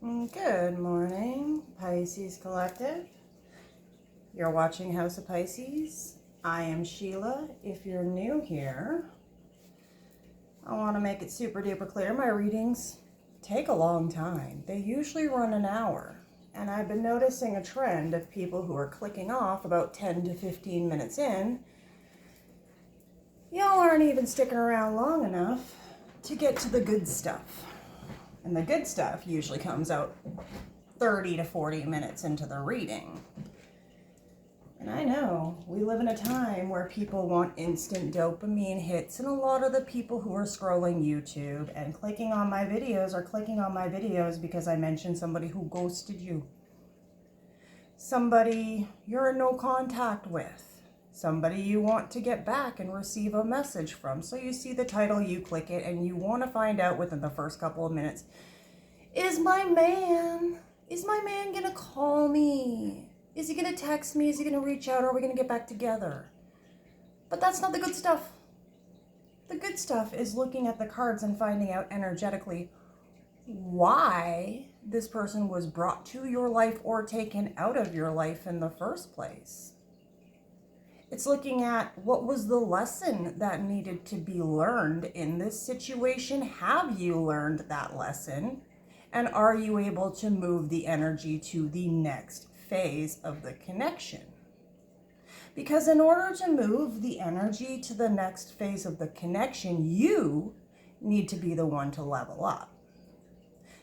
Good morning, Pisces Collective. You're watching House of Pisces. I am Sheila. If you're new here, I want to make it super duper clear. My readings take a long time. They usually run an hour. And I've been noticing a trend of people who are clicking off about 10 to 15 minutes in. Y'all aren't even sticking around long enough to get to the good stuff. And the good stuff usually comes out 30 to 40 minutes into the reading. And I know we live in a time where people want instant dopamine hits, and a lot of the people who are scrolling YouTube and clicking on my videos are clicking on my videos because I mentioned somebody who ghosted you. Somebody you're in no contact with. Somebody you want to get back and receive a message from. So you see the title, you click it, and you want to find out within the first couple of minutes, is my man going to call me? Is he going to text me? Is he going to reach out? Or are we going to get back together? But that's not the good stuff. The good stuff is looking at the cards and finding out energetically why this person was brought to your life or taken out of your life in the first place. It's looking at what was the lesson that needed to be learned in this situation. Have you learned that lesson? And are you able to move the energy to the next phase of the connection? Because in order to move the energy to the next phase of the connection, you need to be the one to level up.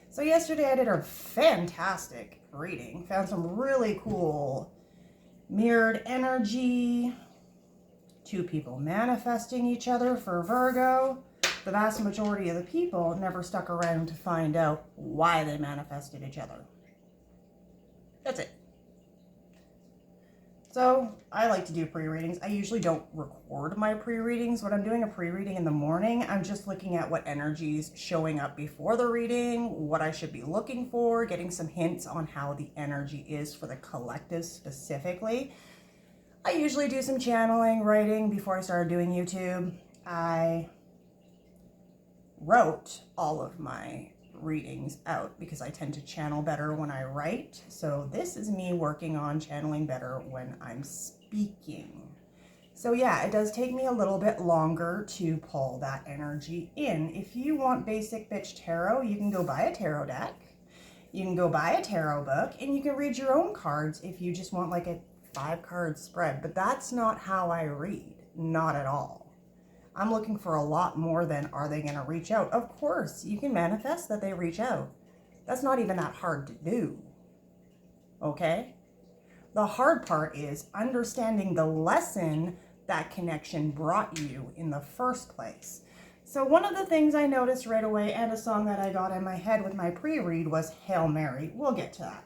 So yesterday I did a fantastic reading. Found some really cool mirrored energy, two people manifesting each other for Virgo. The vast majority of the people never stuck around to find out why they manifested each other. That's it. So I like to do pre-readings. I usually don't record my pre-readings. When I'm doing a pre-reading in the morning, I'm just looking at what energy's showing up before the reading, what I should be looking for, getting some hints on how the energy is for the collective specifically. I usually do some channeling, writing before I started doing YouTube. I wrote all of my readings out because I tend to channel better when I write. So this is me working on channeling better when I'm speaking. So yeah, it does take me a little bit longer to pull that energy in. If you want basic bitch tarot, you can go buy a tarot deck. You can go buy a tarot book and you can read your own cards if you just want like a 5-card spread. But that's not how I read. Not at all. I'm looking for a lot more than, are they going to reach out? Of course, you can manifest that they reach out. That's not even that hard to do. Okay? The hard part is understanding the lesson that connection brought you in the first place. So one of the things I noticed right away, and a song that I got in my head with my pre-read, was Hail Mary. We'll get to that.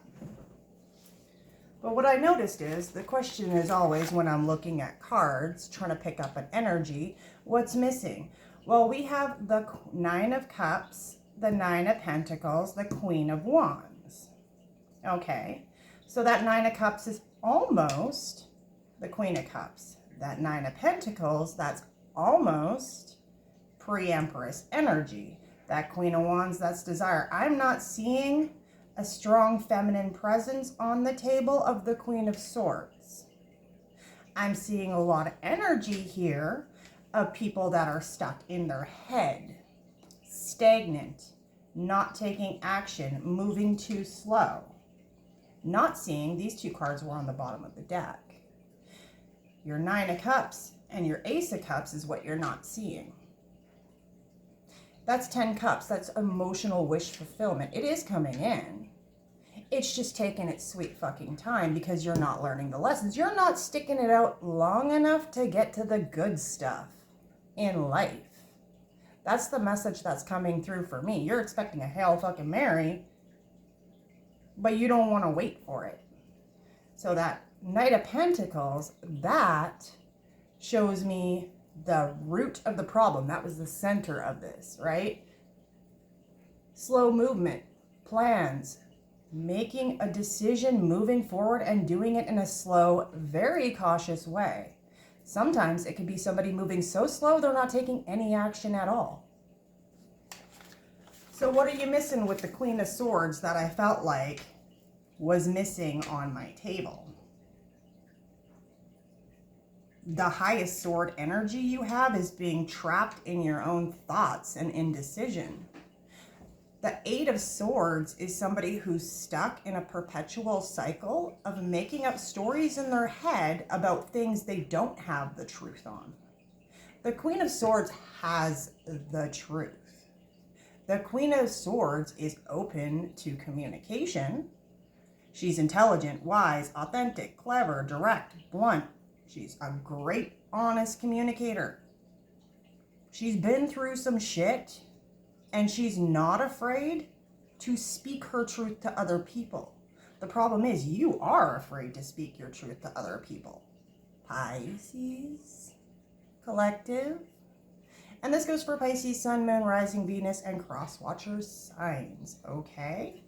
But what I noticed is, the question is always when I'm looking at cards, trying to pick up an energy, what's missing? Well, we have the Nine of Cups, the Nine of Pentacles, the Queen of Wands. Okay, so that Nine of Cups is almost the Queen of Cups. That Nine of Pentacles, that's almost pre-Empress energy. That Queen of Wands, that's desire. I'm not seeing a strong feminine presence on the table of the Queen of Swords. I'm seeing a lot of energy here of people that are stuck in their head, stagnant, not taking action, moving too slow. Not seeing, these two cards were on the bottom of the deck. Your Nine of Cups and your Ace of Cups is what you're not seeing. That's 10 cups. That's emotional wish fulfillment. It is coming in. It's just taking its sweet fucking time because you're not learning the lessons. You're not sticking it out long enough to get to the good stuff in life. That's the message that's coming through for me. You're expecting a Hail fucking Mary, but you don't want to wait for it. So that Knight of Pentacles, that shows me the root of the problem. That was the center of this, right? Slow movement, plans, making a decision, moving forward and doing it in a slow, very cautious way. Sometimes it could be somebody moving so slow they're not taking any action at all. So what are you missing with the Queen of Swords that I felt like was missing on my table? The highest sword energy you have is being trapped in your own thoughts and indecision. The Eight of Swords is somebody who's stuck in a perpetual cycle of making up stories in their head about things they don't have the truth on. The Queen of Swords has the truth. The Queen of Swords is open to communication. She's intelligent, wise, authentic, clever, direct, blunt. She's a great, honest communicator. She's been through some shit, and she's not afraid to speak her truth to other people. The problem is you are afraid to speak your truth to other people. Pisces collective. And this goes for Pisces, Sun, Moon, Rising, Venus, and Cross-Watcher signs, okay?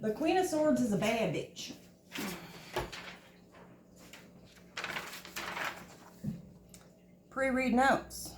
The Queen of Swords is a bad bitch. Pre-read notes.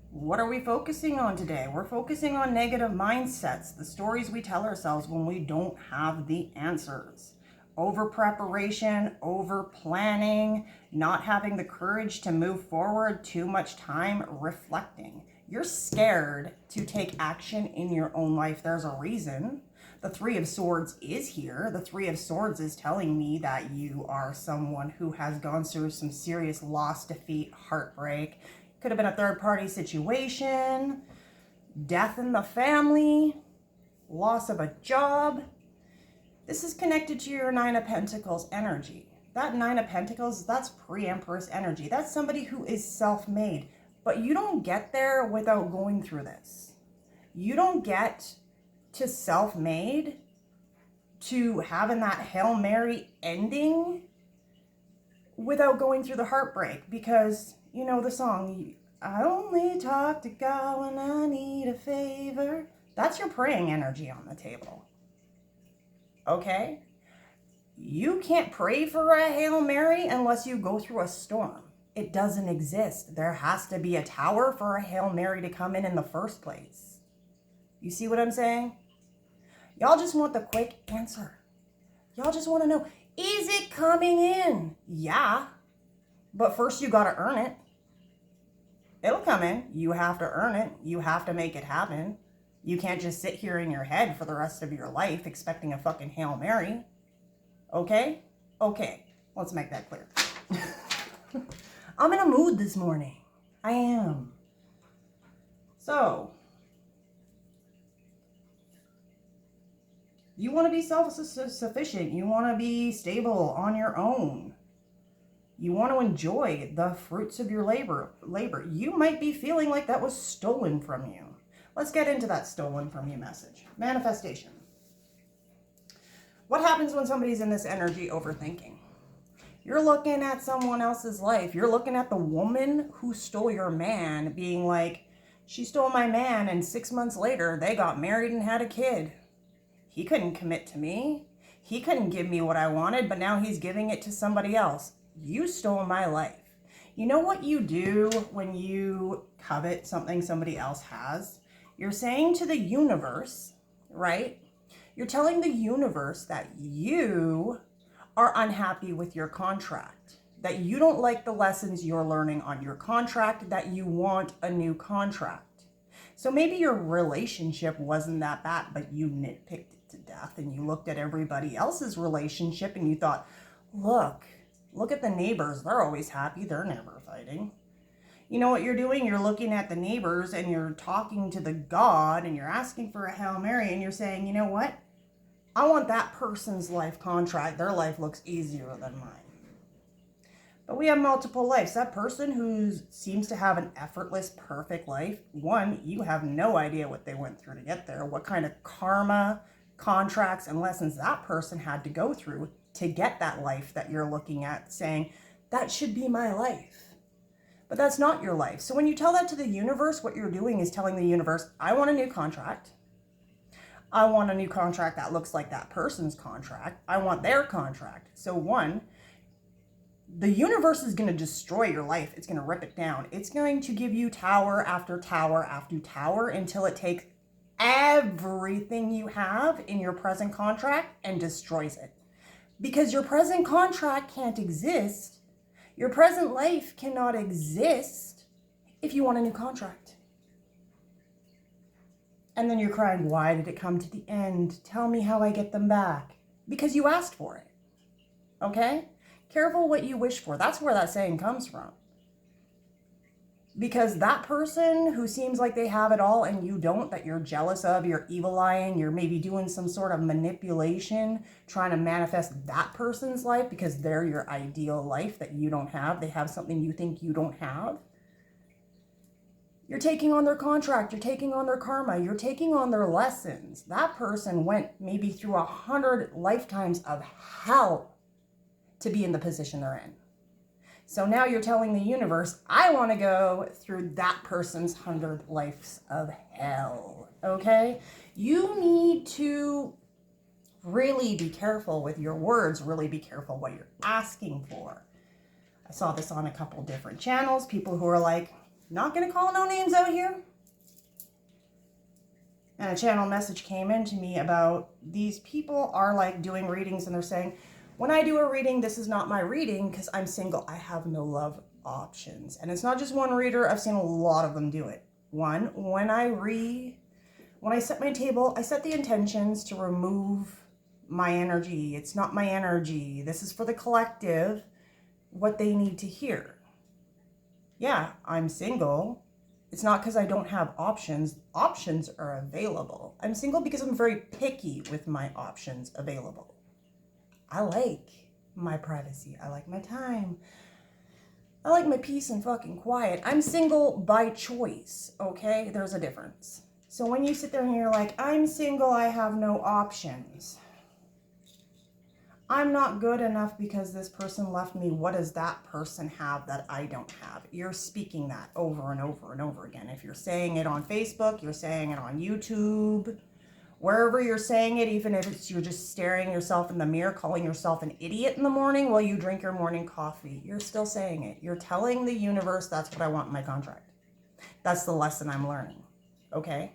What are we focusing on today? We're focusing on negative mindsets, the stories we tell ourselves when we don't have the answers. Over preparation, over planning, not having the courage to move forward, too much time reflecting. You're scared to take action in your own life. There's a reason. The Three of Swords is here. The Three of Swords is telling me that you are someone who has gone through some serious loss, defeat, heartbreak. Could have been a third-party situation, death in the family, loss of a job. This is connected to your Nine of Pentacles energy. That Nine of Pentacles, that's pre-Empress energy. That's somebody who is self-made. But you don't get there without going through this. You don't get to self-made, to having that Hail Mary ending without going through the heartbreak. Because, you know the song, I only talk to God when I need a favor. That's your praying energy on the table. Okay? You can't pray for a Hail Mary unless you go through a storm. It doesn't exist. There has to be a tower for a Hail Mary to come in the first place. You see what I'm saying? Y'all just want the quick answer. Y'all just want to know, is it coming in? Yeah. But first you got to earn it. It'll come in. You have to earn it. You have to make it happen. You can't just sit here in your head for the rest of your life expecting a fucking Hail Mary. Okay? Okay. Let's make that clear. I'm in a mood this morning. I am. So, you want to be self-sufficient. You want to be stable on your own. You want to enjoy the fruits of your labor. You might be feeling like that was stolen from you. Let's get into that stolen from you message. Manifestation. What happens when somebody's in this energy overthinking? You're looking at someone else's life. You're looking at the woman who stole your man being like, she stole my man and 6 months later they got married and had a kid. He couldn't commit to me. He couldn't give me what I wanted, but now he's giving it to somebody else. You stole my life. You know what you do when you covet something somebody else has? You're saying to the universe, right? You're telling the universe that you are unhappy with your contract, that you don't like the lessons you're learning on your contract, that you want a new contract. So maybe your relationship wasn't that bad, but you nitpicked it to death and you looked at everybody else's relationship and you thought, look at the neighbors. They're always happy. They're never fighting. You know what you're doing? You're looking at the neighbors and you're talking to the God and you're asking for a Hail Mary and you're saying, you know what? I want that person's life contract. Their life looks easier than mine. But we have multiple lives. That person who seems to have an effortless, perfect life, one, you have no idea what they went through to get there, what kind of karma, contracts, and lessons that person had to go through to get that life that you're looking at, saying, that should be my life. But that's not your life. So when you tell that to the universe, what you're doing is telling the universe, I want a new contract. I want a new contract that looks like that person's contract. I want their contract. So one, The universe is going to destroy your life. It's going to rip it down. It's going to give you tower after tower after tower until it takes everything you have in your present contract and destroys it. Because your present contract can't exist. Your present life cannot exist if you want a new contract. And then you're crying, why did it come to the end? Tell me how I get them back. Because you asked for it. Okay? Careful what you wish for. That's where that saying comes from. Because that person who seems like they have it all and you don't, that you're jealous of, you're evil-eyeing, you're maybe doing some sort of manipulation, trying to manifest that person's life because they're your ideal life that you don't have. They have something you think you don't have. You're taking on their contract. You're taking on their karma. You're taking on their lessons. That person went maybe through 100 lifetimes of hell to be in the position they're in. So now you're telling the universe, I want to go through that person's 100 lives of hell, okay? You need to really be careful with your words, really be careful what you're asking for. I saw this on a couple different channels, people who are like, not going to call no names out here. And a channel message came in to me about these people are like doing readings and they're saying, when I do a reading, this is not my reading because I'm single. I have no love options. And it's not just one reader. I've seen a lot of them do it. One, when I set my table, I set the intentions to remove my energy. It's not my energy. This is for the collective, what they need to hear. Yeah, I'm single. It's not because I don't have options. Options are available. I'm single because I'm very picky with my options available. I like my privacy. I like my time. I like my peace and fucking quiet. I'm single by choice, okay? There's a difference. So when you sit there and you're like, I'm single, I have no options. I'm not good enough because this person left me. What does that person have that I don't have? You're speaking that over and over and over again. If you're saying it on Facebook, you're saying it on YouTube, wherever you're saying it, even if it's you're just staring yourself in the mirror, calling yourself an idiot in the morning while you drink your morning coffee, you're still saying it. You're telling the universe that's what I want in my contract. That's the lesson I'm learning, okay?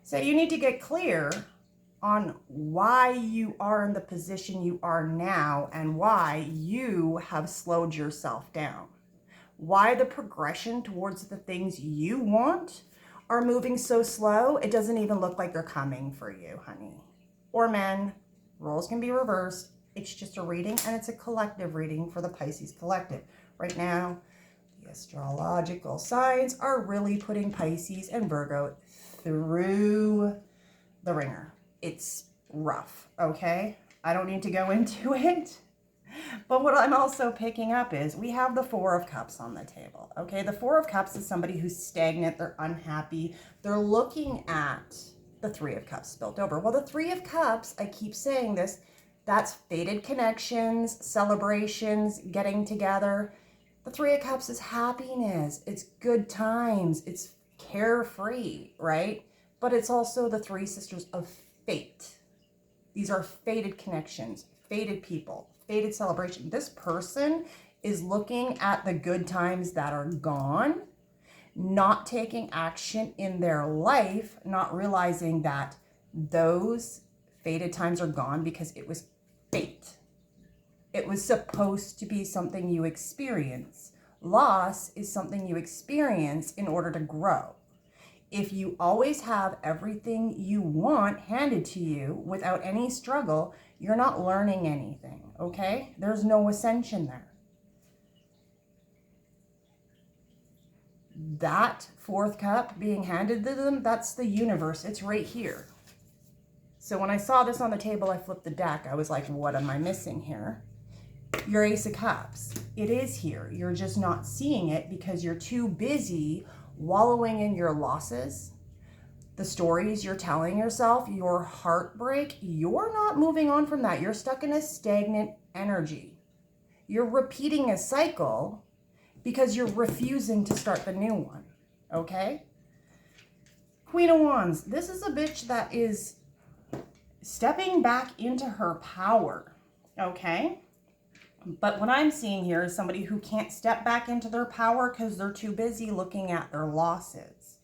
So you need to get clear on why you are in the position you are now and why you have slowed yourself down. Why the progression towards the things you want are moving so slow, it doesn't even look like they're coming for you, honey. Or men, roles can be reversed. It's just a reading, and it's a collective reading for the Pisces collective. Right now, the astrological signs are really putting Pisces and Virgo through the ringer. It's rough, okay? I don't need to go into it. But what I'm also picking up is we have the Four of Cups on the table, okay? The Four of Cups is somebody who's stagnant, they're unhappy. They're looking at the Three of Cups spilled over. Well, the Three of Cups, I keep saying this, that's fated connections, celebrations, getting together. The Three of Cups is happiness, it's good times, it's carefree, right? But it's also the three sisters of fate. These are fated connections, fated people, fated celebration. This person is looking at the good times that are gone, not taking action in their life, not realizing that those fated times are gone because it was fate. It was supposed to be something you experience. Loss is something you experience in order to grow. If you always have everything you want handed to you without any struggle, you're not learning anything, okay? There's no ascension there. That fourth cup being handed to them, that's the universe. It's right here. So when I saw this on the table, I flipped the deck. I was like, what am I missing here? Your Ace of Cups. It is here. You're just not seeing it because you're too busy wallowing in your losses, the stories you're telling yourself, your heartbreak. You're not moving on from that. You're stuck in a stagnant energy. You're repeating a cycle because you're refusing to start the new one, okay? Queen of Wands. This is a bitch that is stepping back into her power, okay? But what I'm seeing here is somebody who can't step back into their power because they're too busy looking at their losses.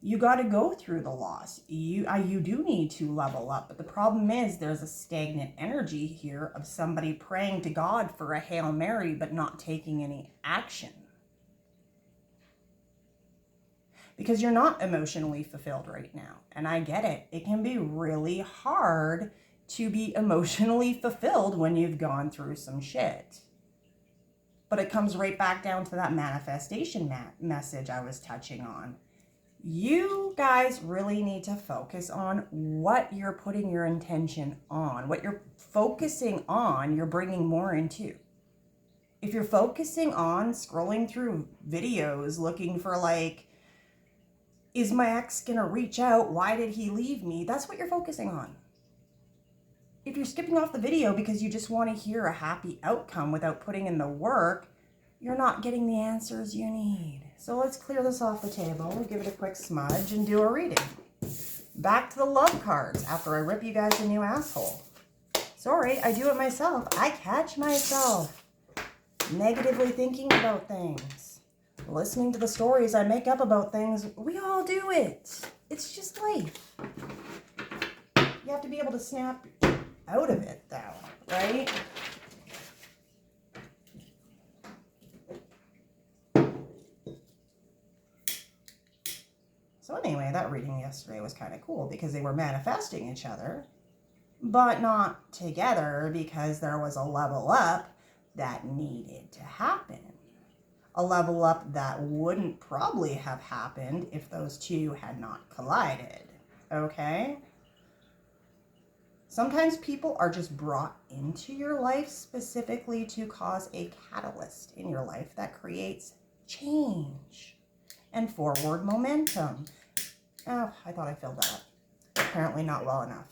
You got to go through the loss. You do need to level up. But the problem is there's a stagnant energy here of somebody praying to God for a Hail Mary but not taking any action. Because you're not emotionally fulfilled right now. And I get it. It can be really hard to be emotionally fulfilled when you've gone through some shit. But it comes right back down to that manifestation message I was touching on. You guys really need to focus on what you're putting your intention on. What you're focusing on, you're bringing more into. If you're focusing on scrolling through videos looking for like, is my ex gonna reach out? Why did he leave me? That's what you're focusing on. If you're skipping off the video because you just want to hear a happy outcome without putting in the work, you're not getting the answers you need. So let's clear this off the table, give it a quick smudge, and do a reading. Back to the love cards after I rip you guys a new asshole. Sorry, I do it myself. I catch myself negatively thinking about things, listening to the stories I make up about things. We all do it. It's just life. You have to be able to snap out of it, though, right? So anyway, that reading yesterday was kind of cool because they were manifesting each other, but not together because there was a level up that needed to happen. A level up that wouldn't probably have happened if those two had not collided, okay? Sometimes people are just brought into your life specifically to cause a catalyst in your life that creates change and forward momentum. Oh, I thought I filled that up. Apparently not well enough.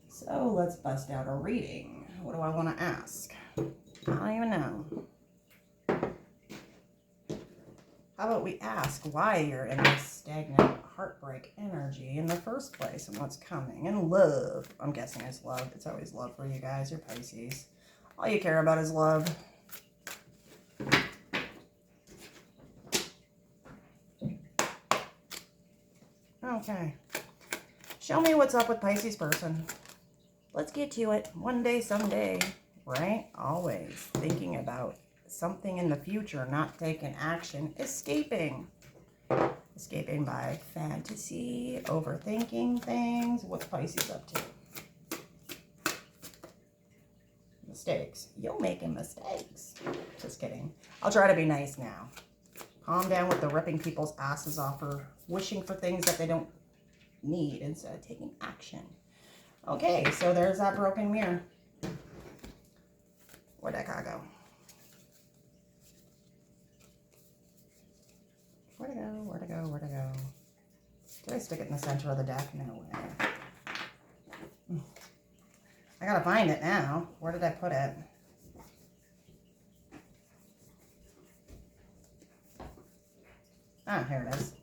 So let's bust out a reading. What do I want to ask? I don't even know. How about we ask why you're in this stagnant heartbreak energy in the first place and what's coming? And love. I'm guessing it's love. It's always love for you guys. You're Pisces. All you care about is love. Okay. Show me what's up with Pisces person. Let's get to it. One day, someday, right? Always thinking about something in the future, not taking action, escaping. Escaping by fantasy, overthinking things. What's Pisces up to? Mistakes. You're making mistakes. Just kidding. I'll try to be nice now. Calm down with the ripping people's asses off or wishing for things that they don't need instead of taking action. Okay, so there's that broken mirror. Where'd that guy go? Where'd it go? Where'd it go? Where'd it go? Did I stick it in the center of the deck? No way. I gotta find it now. Where did I put it? Ah, here it is.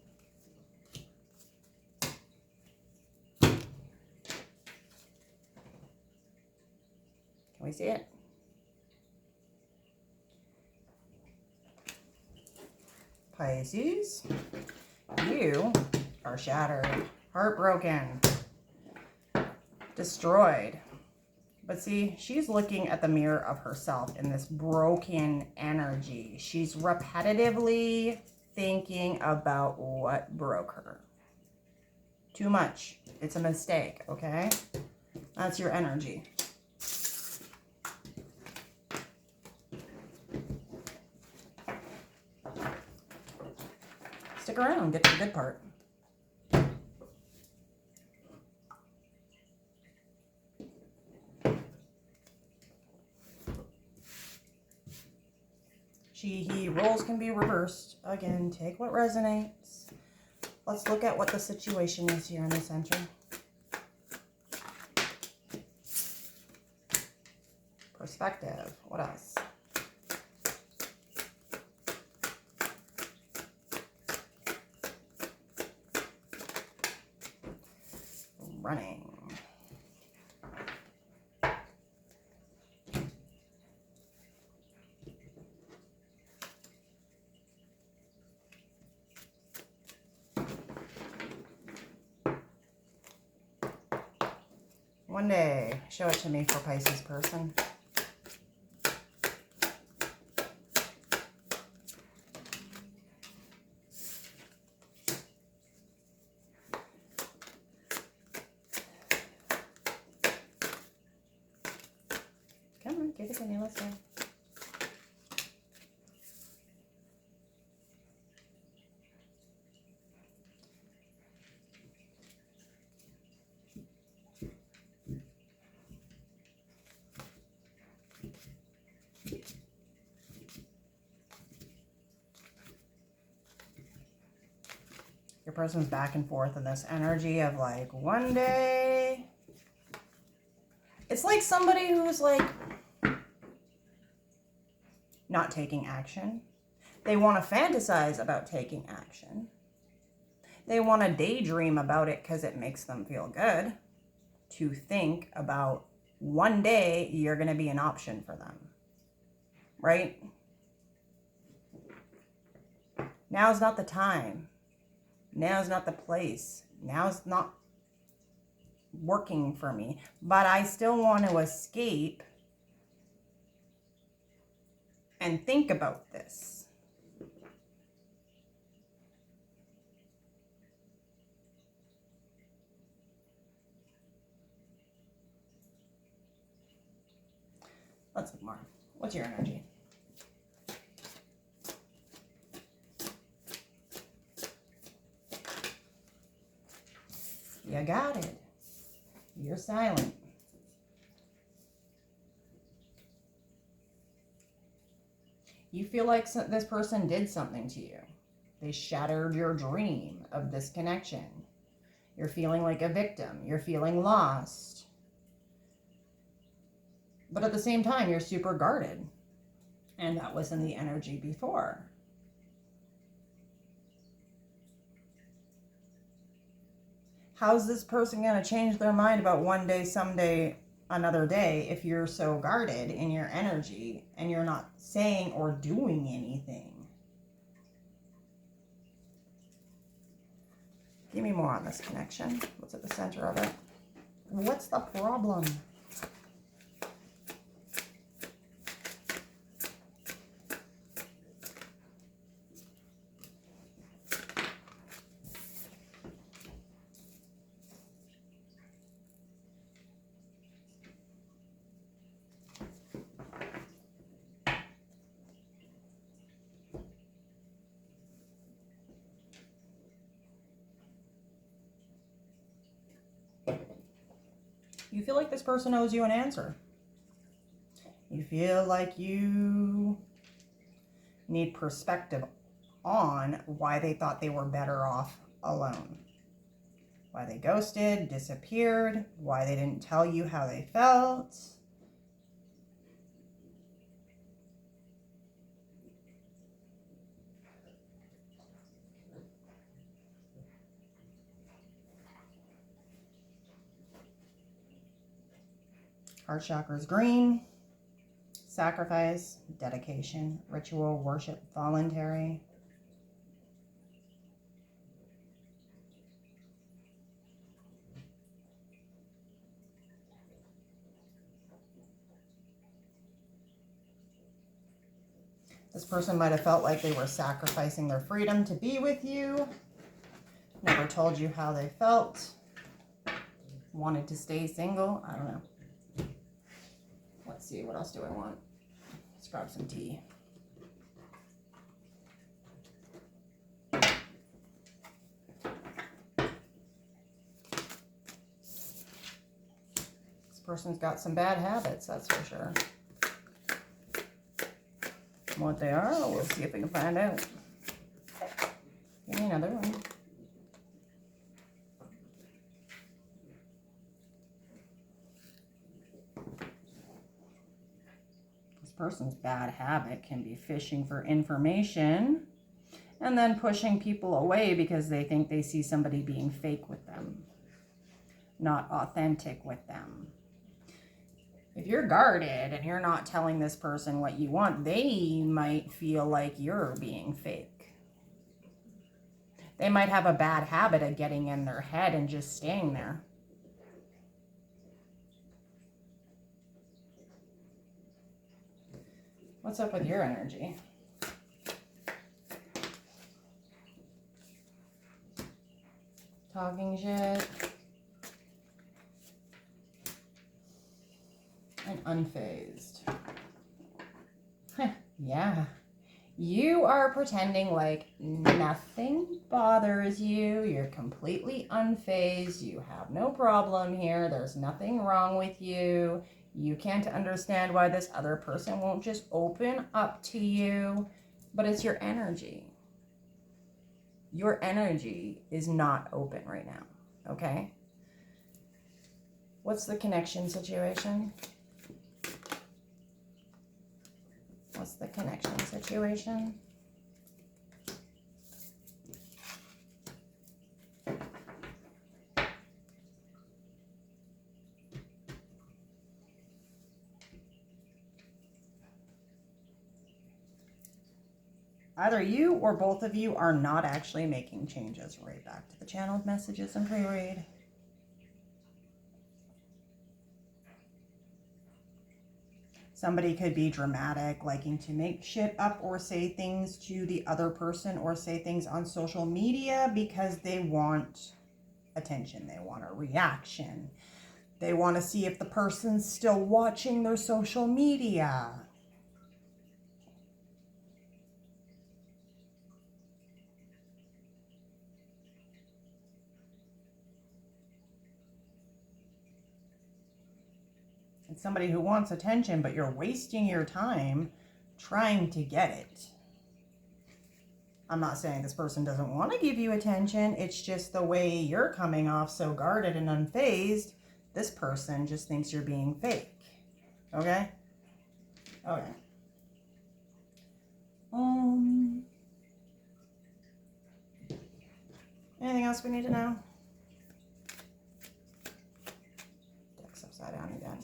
Can we see it? Pisces, you are shattered, heartbroken, destroyed. But see, she's looking at the mirror of herself in this broken energy. She's repetitively thinking about what broke her. Too much. It's a mistake, okay? That's your energy. Stick around, get to the good part. She, he, roles can be reversed. Again, take what resonates. Let's look at what the situation is here in the center. Perspective. What else? One day. Show it to me for Pisces person. Come on, give it to me. Let's go. Your person's back and forth in this energy of like one day. It's like somebody who's like not taking action. They want to fantasize about taking action. They want to daydream about it because it makes them feel good to think about one day you're going to be an option for them. Right? Now's not the time. Now's not the place. Now's not working for me. But I still want to escape and think about this. Let's look more. What's your energy? You got it. You're silent. You feel like this person did something to you. They shattered your dream of this connection. You're feeling like a victim. You're feeling lost. But at the same time, you're super guarded. And that wasn't the energy before. How's this person going to change their mind about one day, someday, another day if you're so guarded in your energy and you're not saying or doing anything? Give me more on this connection. What's at the center of it? What's the problem? You feel like this person owes you an answer. You feel like you need perspective on why they thought they were better off alone. Why they ghosted, disappeared, why they didn't tell you how they felt. Heart chakra is green. Sacrifice, dedication, ritual, worship, voluntary. This person might have felt like they were sacrificing their freedom to be with you. Never told you how they felt. Wanted to stay single. I don't know. Let's see, what else do I want? Let's grab some tea. This person's got some bad habits, that's for sure. What they are, we'll see if we can find out. Give me another one. Person's bad habit can be fishing for information and then pushing people away because they think they see somebody being fake with them, not authentic with them. If you're guarded and you're not telling this person what you want, they might feel like you're being fake. They might have a bad habit of getting in their head and just staying there. What's up with your energy? Talking shit. And unfazed. Yeah. You are pretending like nothing bothers you. You're completely unfazed. You have no problem here. There's nothing wrong with you. You can't understand why this other person won't just open up to you. But it's your energy. Your energy is not open right now. Okay? What's the connection situation? What's the connection situation? Either you or both of you are not actually making changes. Right back to the channeled messages and pre-read. Somebody could be dramatic, liking to make shit up or say things to the other person or say things on social media because they want attention. They want a reaction. They want to see if the person's still watching their social media. It's somebody who wants attention, but you're wasting your time trying to get it. I'm not saying this person doesn't want to give you attention. It's just the way you're coming off so guarded and unfazed. This person just thinks you're being fake. Okay? Okay. Anything else we need to know? Deck's upside down again.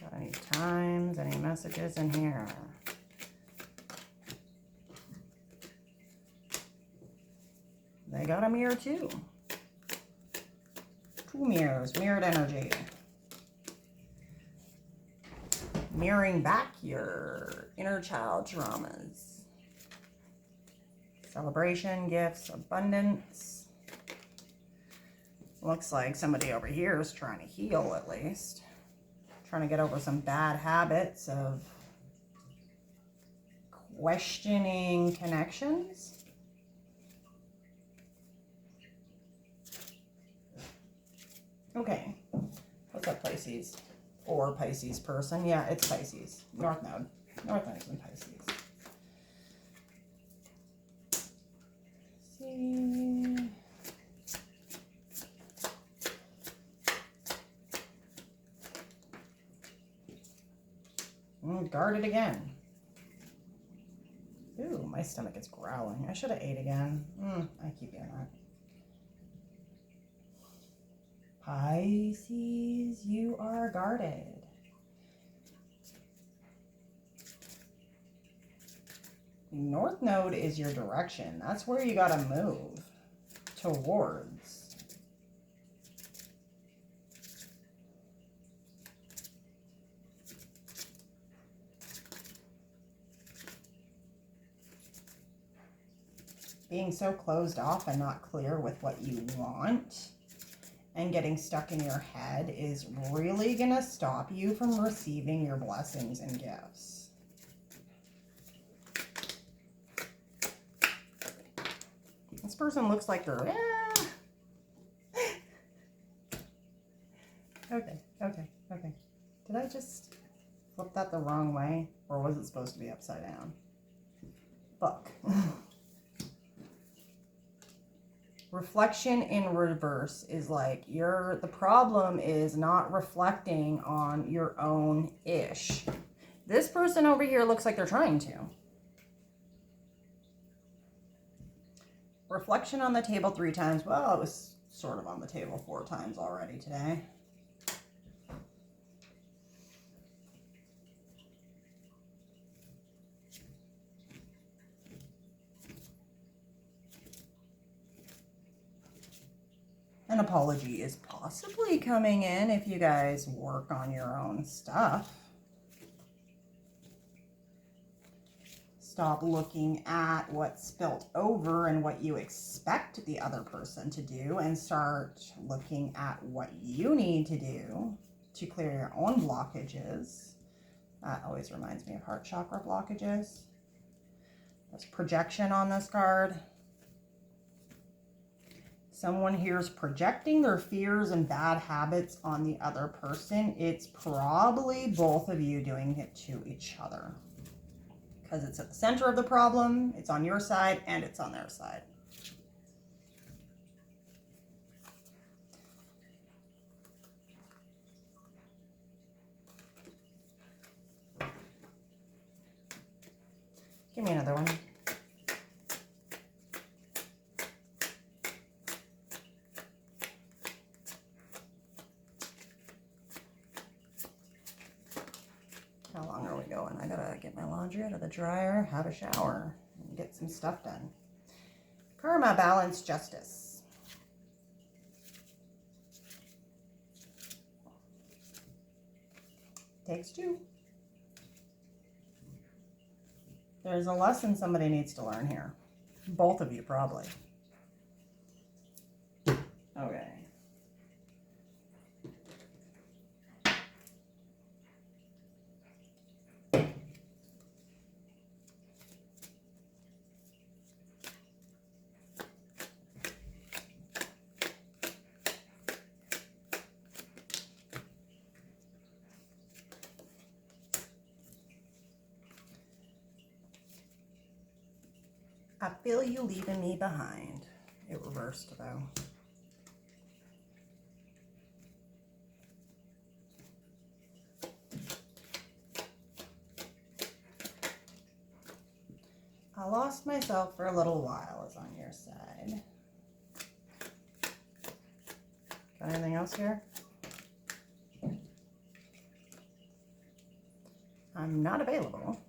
Got any times, any messages in here? They got a mirror too. 2 mirrors, mirrored energy. Mirroring back your inner child traumas. Celebration, gifts, abundance. Looks like somebody over here is trying to heal at least. Trying to get over some bad habits of questioning connections. Okay. What's up, Pisces? Or Pisces person. Yeah, it's Pisces. North Node. North Node's in Pisces. Let's see. Guarded again. Ooh, my stomach is growling. I should have ate again. I keep doing that. Pisces, you are guarded. North Node is your direction. That's where you got to move towards. Being so closed off and not clear with what you want and getting stuck in your head is really going to stop you from receiving your blessings and gifts. This person looks like they're... Okay. Did I just flip that the wrong way? Or was it supposed to be upside down? Fuck. Reflection in reverse is like the problem is not reflecting on your own ish. This person over here looks like they're trying to. Reflection on the table 3 times. Well, it was sort of on the table 4 times already today. An apology is possibly coming in if you guys work on your own stuff. Stop looking at what's spilt over and what you expect the other person to do and start looking at what you need to do to clear your own blockages. That always reminds me of heart chakra blockages. There's projection on this card. Someone here is projecting their fears and bad habits on the other person. It's probably both of you doing it to each other, because it's at the center of the problem, it's on your side, and it's on their side. Give me another one. How long are we going? I gotta get my laundry out of the dryer, have a shower, and get some stuff done. Karma, balance, justice. Takes two. There's a lesson somebody needs to learn here. Both of you, probably. Okay. I feel you leaving me behind. It reversed though. I lost myself for a little while is on your side. Got anything else here? I'm not available.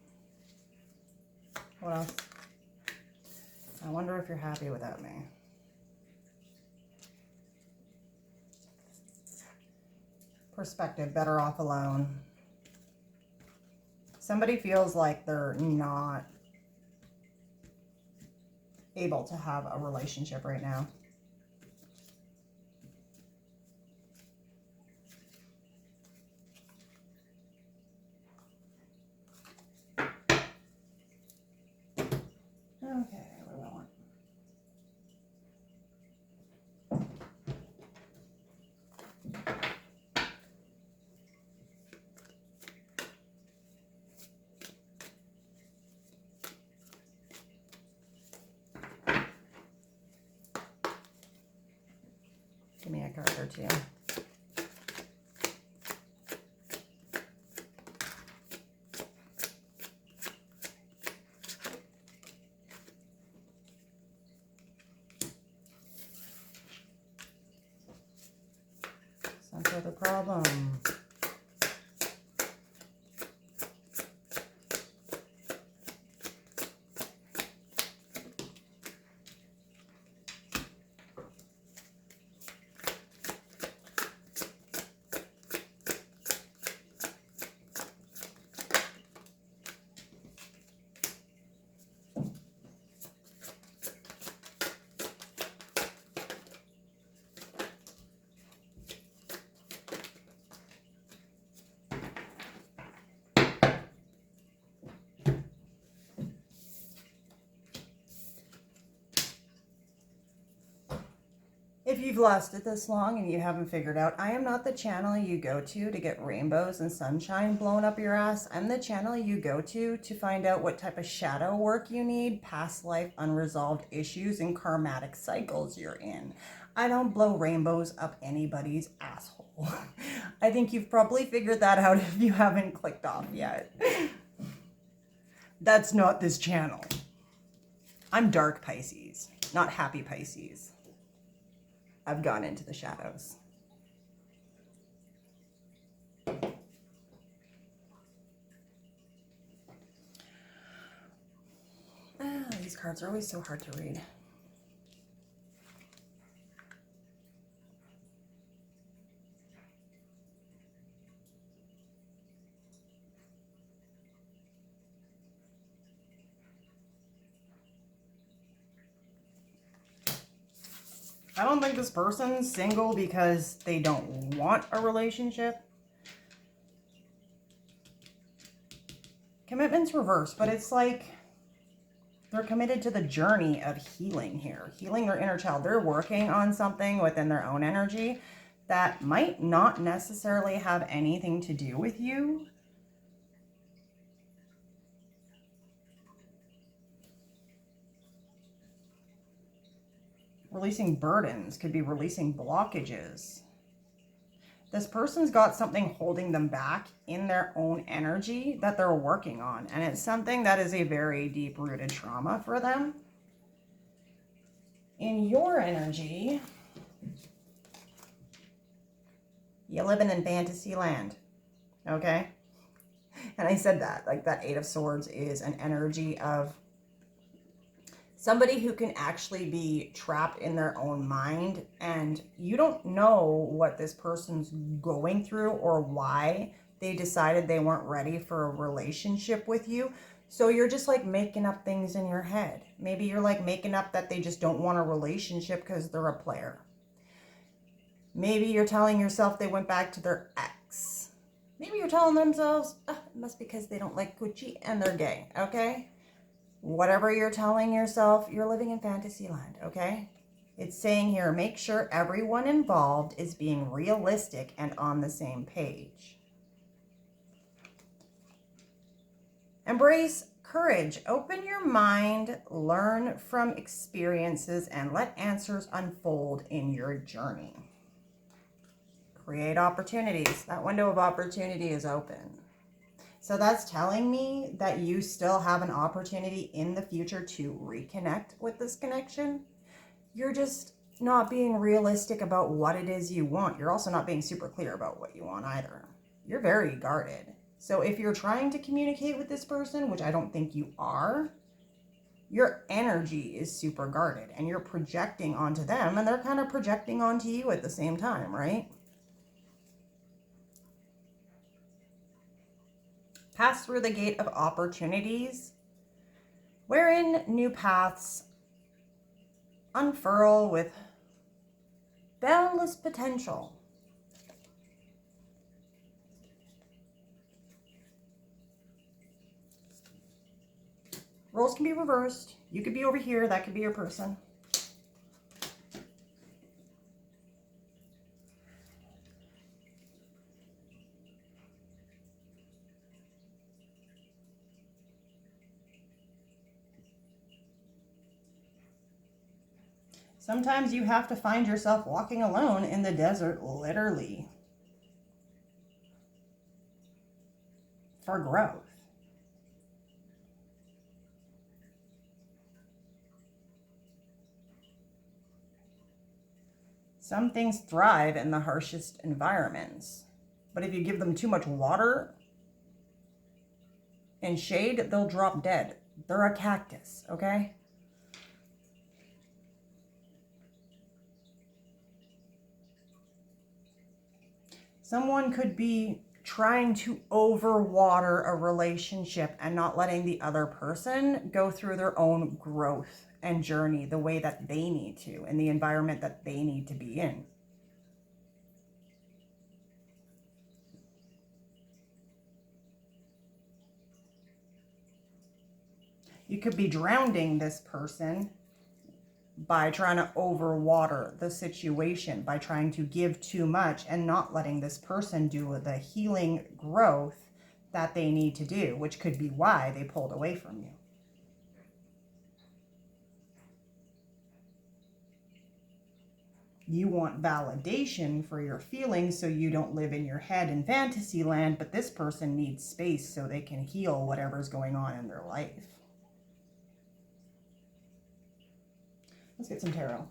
What else? I wonder if you're happy without me. Perspective, better off alone. Somebody feels like they're not able to have a relationship right now. Okay, what do I want? Give me a card or two. Center of the problem. If you've lasted this long and you haven't figured out, I am not the channel you go to get rainbows and sunshine blown up your ass. I'm the channel you go to find out what type of shadow work you need, past life unresolved issues, and karmatic cycles you're in. I don't blow rainbows up anybody's asshole. I think you've probably figured that out if you haven't clicked off yet. That's not this channel. I'm dark Pisces, not happy Pisces. I've gone into the shadows. These cards are always so hard to read. I don't think this person's single because they don't want a relationship. Commitment's reversed, but it's like they're committed to the journey of healing here, healing their inner child. They're working on something within their own energy that might not necessarily have anything to do with you. Releasing burdens could be releasing blockages. This person's got something holding them back in their own energy that they're working on. And it's something that is a very deep-rooted trauma for them. In your energy, you're living in fantasy land, okay? And I said that, like that Eight of Swords is an energy of somebody who can actually be trapped in their own mind, and you don't know what this person's going through or why they decided they weren't ready for a relationship with you. So you're just like making up things in your head. Maybe you're like making up that they just don't want a relationship because they're a player. Maybe you're telling yourself they went back to their ex. Maybe you're telling themselves, oh, it must be because they don't like Gucci and they're gay, okay? Whatever you're telling yourself, you're living in fantasy land, okay? It's saying here, make sure everyone involved is being realistic and on the same page. Embrace courage. Open your mind, learn from experiences, and let answers unfold in your journey. Create opportunities. That window of opportunity is open. So that's telling me that you still have an opportunity in the future to reconnect with this connection. You're just not being realistic about what it is you want. You're also not being super clear about what you want either. You're very guarded. So if you're trying to communicate with this person, which I don't think you are, your energy is super guarded and you're projecting onto them and they're kind of projecting onto you at the same time, right? Pass through the gate of opportunities, wherein new paths unfurl with boundless potential. Roles can be reversed. You could be over here. That could be your person. Sometimes you have to find yourself walking alone in the desert, literally, for growth. Some things thrive in the harshest environments, but if you give them too much water and shade, they'll drop dead. They're a cactus, okay? Someone could be trying to overwater a relationship and not letting the other person go through their own growth and journey the way that they need to, in the environment that they need to be in. You could be drowning this person by trying to overwater the situation, by trying to give too much and not letting this person do the healing growth that they need to do, which could be why they pulled away from you. You want validation for your feelings so you don't live in your head in fantasy land, but this person needs space so they can heal whatever's going on in their life. Let's get some tarot.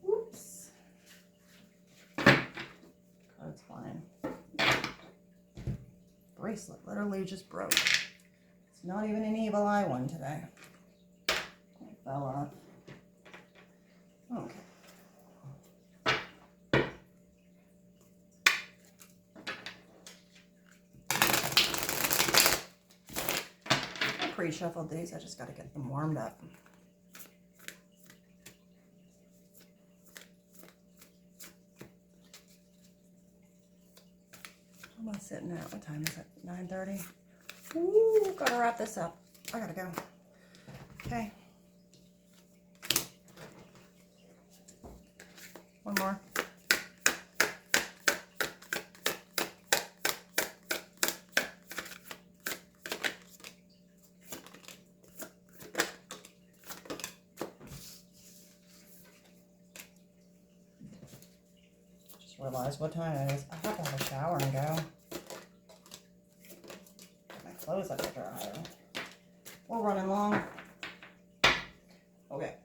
Whoops. Cards flying. Bracelet literally just broke. It's not even an evil eye one today. It fell off. Okay. pre-shuffled these. I just got to get them warmed up. I'm sitting at, what time is it? 9:30. Ooh, gotta wrap this up. I gotta go. Okay. One more. Just realized what time it is. I have to have a shower and go. Get my clothes up to dry. We're running long. Okay.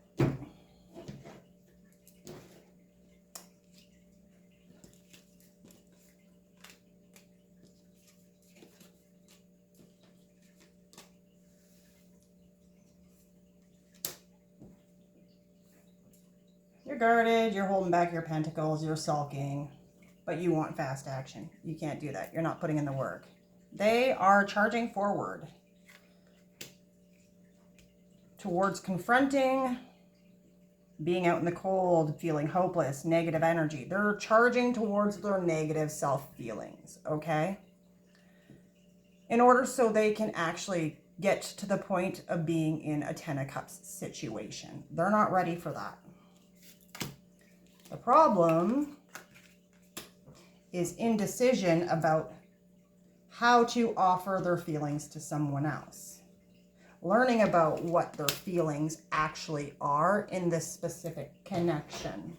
You're guarded, you're holding back your pentacles, you're sulking, but you want fast action. You can't do that. You're not putting in the work. They are charging forward towards confronting, being out in the cold, feeling hopeless, negative energy. They're charging towards their negative self-feelings, okay? In order so they can actually get to the point of being in a 10 of Cups situation. They're not ready for that. The problem is indecision about how to offer their feelings to someone else. Learning about what their feelings actually are in this specific connection.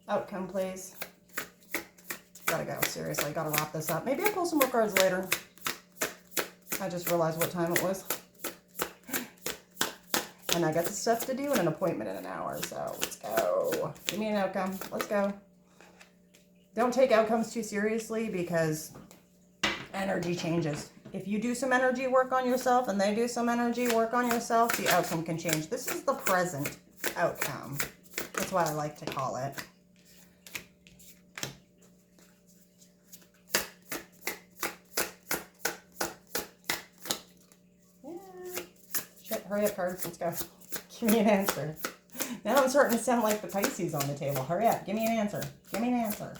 Outcome, please. Gotta go, seriously, gotta wrap this up. Maybe I'll pull some more cards later. I just realized what time it was. And I got the stuff to do and an appointment in an hour, so let's go. Give me an outcome. Let's go. Don't take outcomes too seriously because energy changes. If you do some energy work on yourself and they do some energy work on yourself, the outcome can change. This is the present outcome. That's what I like to call it. Hurry up, cards. Let's go. Give me an answer. Now I'm starting to sound like the Pisces on the table. Hurry up. Give me an answer. Give me an answer.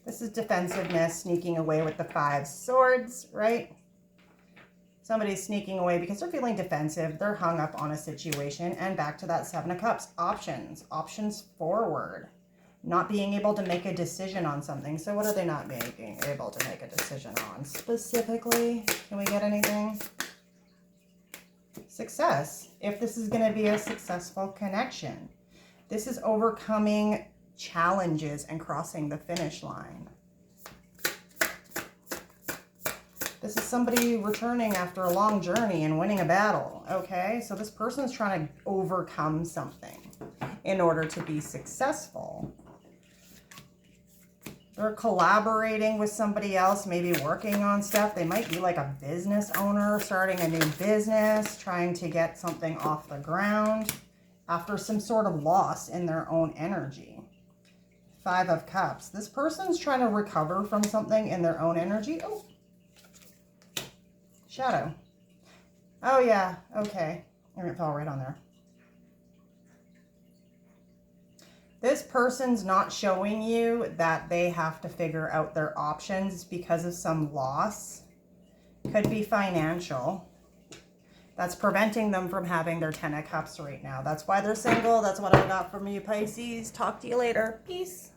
This is defensiveness, sneaking away with the 5 swords, right? Somebody's sneaking away because they're feeling defensive. They're hung up on a situation. And back to that 7 of Cups. Options. Options forward. Not being able to make a decision on something. So what are they not being able to make a decision on? Specifically, can we get anything? Success. If this is going to be a successful connection. This is overcoming challenges and crossing the finish line. This is somebody returning after a long journey and winning a battle, okay? So this person's trying to overcome something in order to be successful. They're collaborating with somebody else, maybe working on stuff. They might be like a business owner, starting a new business, trying to get something off the ground after some sort of loss in their own energy. 5 of Cups. This person's trying to recover from something in their own energy. Oh, shadow. Oh, yeah. Okay. And it fell right on there. This person's not showing you that they have to figure out their options because of some loss. Could be financial. That's preventing them from having their 10 of Cups right now. That's why they're single. That's what I got from you, Pisces. Talk to you later. Peace.